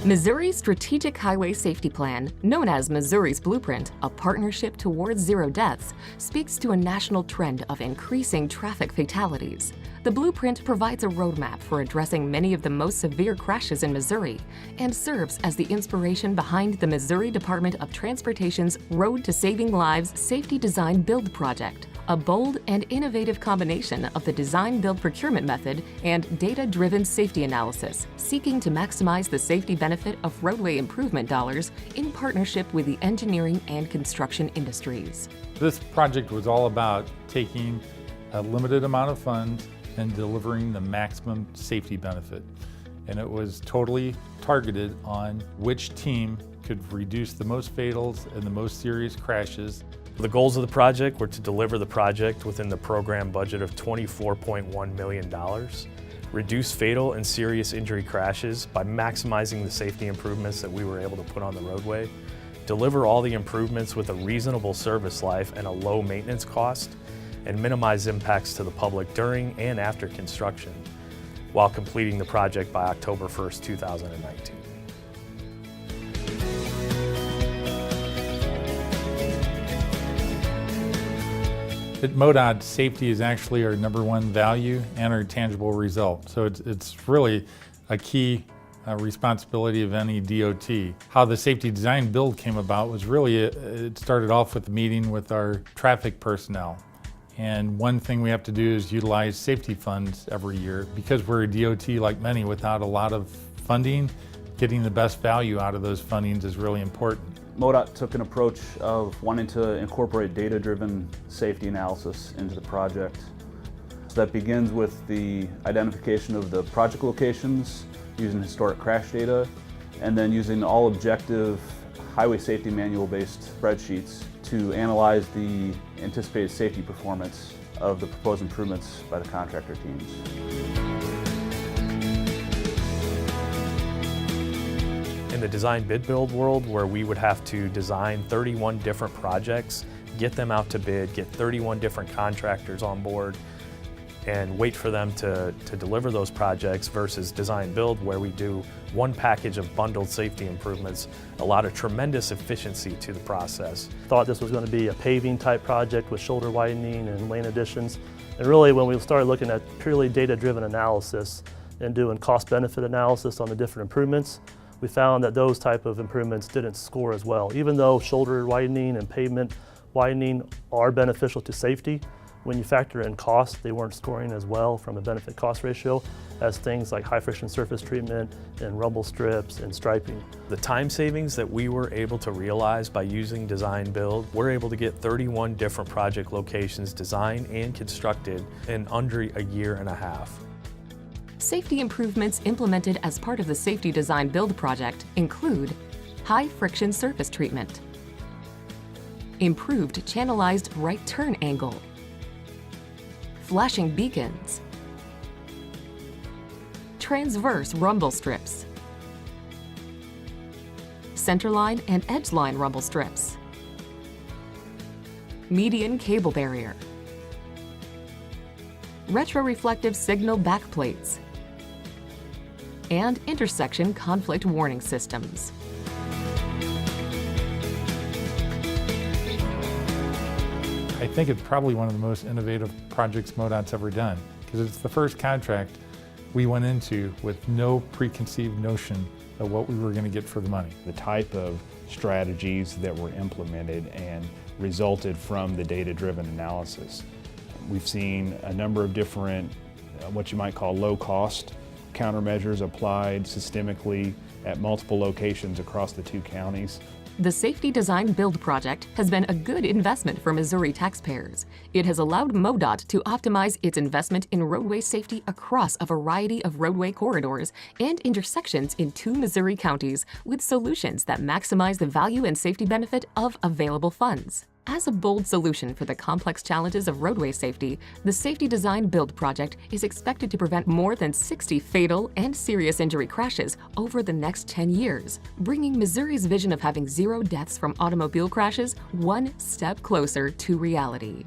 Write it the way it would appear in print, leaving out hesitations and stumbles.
Missouri's Strategic Highway Safety Plan, known as Missouri's Blueprint, a partnership towards zero deaths, speaks to a national trend of increasing traffic fatalities. The blueprint provides a roadmap for addressing many of the most severe crashes in Missouri and serves as the inspiration behind the Missouri Department of Transportation's Road to Saving Lives Safety Design Build project, a bold and innovative combination of the design-build procurement method and data-driven safety analysis, seeking to maximize the safety benefit of roadway improvement dollars in partnership with the engineering and construction industries. This project was all about taking a limited amount of funds and delivering the maximum safety benefit. And it was totally targeted on which team could reduce the most fatals and the most serious crashes. The goals of the project were to deliver the project within the program budget of $24.1 million, reduce fatal and serious injury crashes by maximizing the safety improvements that we were able to put on the roadway, deliver all the improvements with a reasonable service life and a low maintenance cost, and minimize impacts to the public during and after construction, while completing the project by October 1st, 2019. At MoDOT, safety is actually our #1 value and our tangible result. So it's really a key responsibility of any DOT. How the safety design build came about was really, it started off with a meeting with our traffic personnel. And one thing we have to do is utilize safety funds every year. Because we're a DOT, like many, without a lot of funding, getting the best value out of those fundings is really important. MoDOT took an approach of wanting to incorporate data-driven safety analysis into the project. So that begins with the identification of the project locations, using historic crash data, and then using all objective highway safety manual-based spreadsheets to analyze the anticipated safety performance of the proposed improvements by the contractor teams. In the design bid build world, where we would have to design 31 different projects, get them out to bid, get 31 different contractors on board, and wait for them to deliver those projects versus design build, where we do one package of bundled safety improvements, a lot of tremendous efficiency to the process. Thought this was going to be a paving type project with shoulder widening and lane additions. And really when we started looking at purely data-driven analysis and doing cost-benefit analysis on the different improvements, we found that those type of improvements didn't score as well. Even though shoulder widening and pavement widening are beneficial to safety, when you factor in cost, they weren't scoring as well from a benefit cost ratio as things like high friction surface treatment and rumble strips and striping. The time savings that we were able to realize by using design build, we're able to get 31 different project locations designed and constructed in under a year and a half. Safety improvements implemented as part of the Safety Design Build project include high friction surface treatment, improved channelized right turn angle, flashing beacons, transverse rumble strips, centerline and edgeline rumble strips, median cable barrier, retroreflective signal backplates, and intersection conflict warning systems. I think it's probably one of the most innovative projects MoDOT's ever done, because it's the first contract we went into with no preconceived notion of what we were going to get for the money. The type of strategies that were implemented and resulted from the data-driven analysis. We've seen a number of different, what you might call low-cost countermeasures applied systemically at multiple locations across the 2 counties. The Safety Design Build project has been a good investment for Missouri taxpayers. It has allowed MoDOT to optimize its investment in roadway safety across a variety of roadway corridors and intersections in 2 Missouri counties with solutions that maximize the value and safety benefit of available funds. As a bold solution for the complex challenges of roadway safety, the Safety Design Build project is expected to prevent more than 60 fatal and serious injury crashes over the next 10 years, bringing Missouri's vision of having zero deaths from automobile crashes one step closer to reality.